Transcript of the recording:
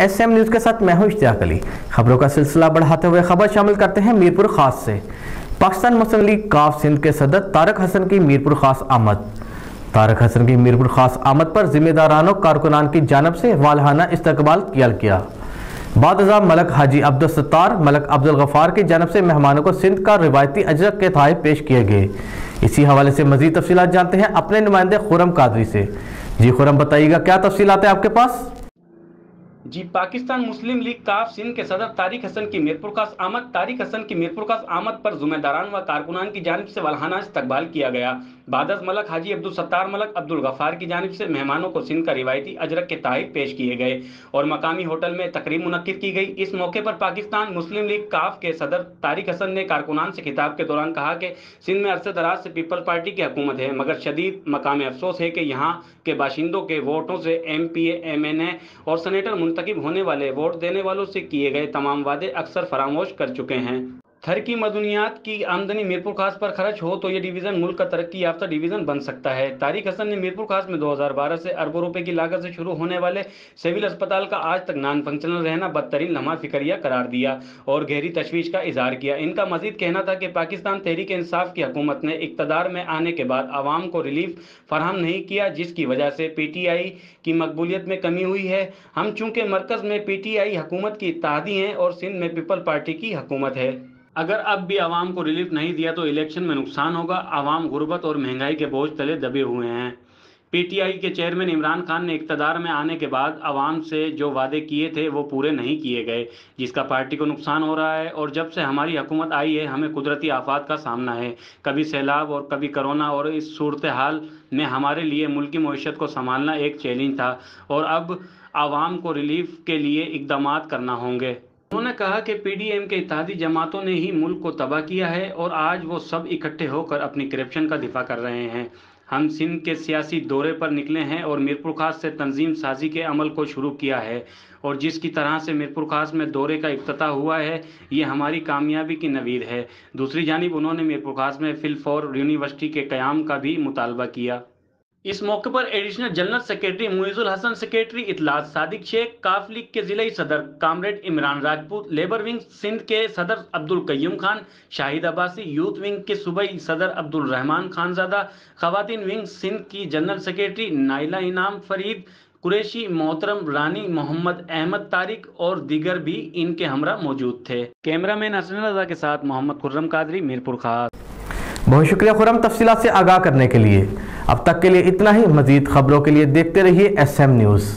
S M news کے ساتھ میں ہوں اشتیاق علی۔ خبروں کا سلسلہ بڑھاتے ہوئے خبر شامل کرتے ہیں میرپور خاص سے۔ پاکستان مسلم لیگ کاف سندھ کے صدر طارق حسن کی میرپور خاص آمد۔ طارق حسن کی میرپور خاص آمد پر ذمہ داران و کارکنان کی جانب سے والہانہ استقبال کیا گیا۔ بعد ازاں ملک حاجی عبدالستار ملک عبدالغفار کی جانب سے مہمانوں کو سندھ کا روایتی اجرک کے تحائف پیش کیے گئے۔ اسی حوالے سے مزید تفصیلات جانتے ہیں اپنے نمائندے خرم قادری سے۔ جی خرم، بتائیے گا کیا تفصیلات ہیں آپ کے پاس؟ جی، پاکستان مسلم لیگ کاف سندھ کے صدر طارق حسن کی میرپور خاص آمد۔ طارق حسن کی میرپور خاص آمد پر ذمہ داران و کارکنان کی جانب سے والہانہ استقبال کیا گیا۔ بعد از ملک حاجی عبدالستار ملک عبدالغفار کی جانب سے مہمانوں کو سندھ کا روایتی اجرک کے تحائف پیش کیے گئے اور مقامی ہوٹل میں تقریب منعقد کی گئی۔ اس موقع پر پاکستان مسلم لیگ کاف کے صدر طارق حسن نے کارکنان سے خطاب کے دوران کہا کہ سندھ میں عرصے دراز سے پیپل پارٹی کی حکومت ہے، مگر شدید مقام افسوس ہے کہ یہاں کے باشندوں کے ووٹوں سے ایم پی اے، ایم این اے اور سینیٹر منتخب ہونے والے ووٹ دینے والوں سے کیے گئے تمام وعدے اکثر فراموش کر چکے ہیں۔ تھر کی مدنیات کی آمدنی میرپور خاص پر خرچ ہو تو یہ ڈویژن ملک کا ترقی یافتہ ڈویژن بن سکتا ہے۔ طارق حسن نے میرپور خاص میں 2012 سے اربوں روپے کی لاگت سے شروع ہونے والے سول اسپتال کا آج تک نان فنکشنل رہنا بدترین لمحہ فکریہ قرار دیا اور گہری تشویش کا اظہار کیا۔ ان کا مزید کہنا تھا کہ پاکستان تحریک انصاف کی حکومت نے اقتدار میں آنے کے بعد عوام کو ریلیف فراہم نہیں کیا، جس کی وجہ سے پی ٹی آئی کی مقبولیت میں کمی ہوئی ہے۔ ہم چونکہ مرکز میں پی ٹی آئی حکومت کی اتحادی ہیں اور سندھ میں پیپل پارٹی کی حکومت ہے۔ اگر اب بھی عوام کو ریلیف نہیں دیا تو الیکشن میں نقصان ہوگا۔ عوام غربت اور مہنگائی کے بوجھ تلے دبے ہوئے ہیں۔ پی ٹی آئی کے چیئرمین عمران خان نے اقتدار میں آنے کے بعد عوام سے جو وعدے کیے تھے وہ پورے نہیں کیے گئے، جس کا پارٹی کو نقصان ہو رہا ہے۔ اور جب سے ہماری حکومت آئی ہے ہمیں قدرتی آفات کا سامنا ہے، کبھی سیلاب اور کبھی کرونا، اور اس صورتحال میں ہمارے لیے ملکی معیشت کو سنبھالنا ایک چیلنج تھا اور اب عوام کو ریلیف کے لیے اقدامات کرنا ہوں گے۔ انہوں نے کہا کہ پی ڈی ایم کے اتحادی جماعتوں نے ہی ملک کو تباہ کیا ہے اور آج وہ سب اکٹھے ہو کر اپنی کرپشن کا دفاع کر رہے ہیں۔ ہم سندھ کے سیاسی دورے پر نکلے ہیں اور میرپور خاص سے تنظیم سازی کے عمل کو شروع کیا ہے، اور جس کی طرح سے میرپور خاص میں دورے کا افتتاح ہوا ہے یہ ہماری کامیابی کی نوید ہے۔ دوسری جانب انہوں نے میرپور خاص میں فی الفور یونیورسٹی کے قیام کا بھی مطالبہ کیا۔ اس موقع پر ایڈیشنل جنرل سیکریٹری معیز الحسن، سیکریٹری اطلاعات صادق شیخ، کاف لیگ کے ضلعی صدر comrade Imran Rajput, labour wing Sindh کے صدر عبدالقیوم خان، شاہد عباسی، یوتھ ونگ کے صوبائی صدر عبدالرحمان خانزادہ، خواتین ونگ سندھ کی جنرل سیکریٹری نائلہ انعام فرید قریشی، محترم رانی محمد احمد طارق اور دیگر بھی ان کے ہمراہ موجود تھے۔ کیمرہ مین حسن رضا کے ساتھ محمد خرم قادری، میرپور خاص۔ بہت شکریہ خرم تفصیلات سے آگاہ کرنے کے لیے۔ اب تک کے لیے اتنا ہی۔ مزید خبروں کے لیے دیکھتے رہیے ایس ایم نیوز۔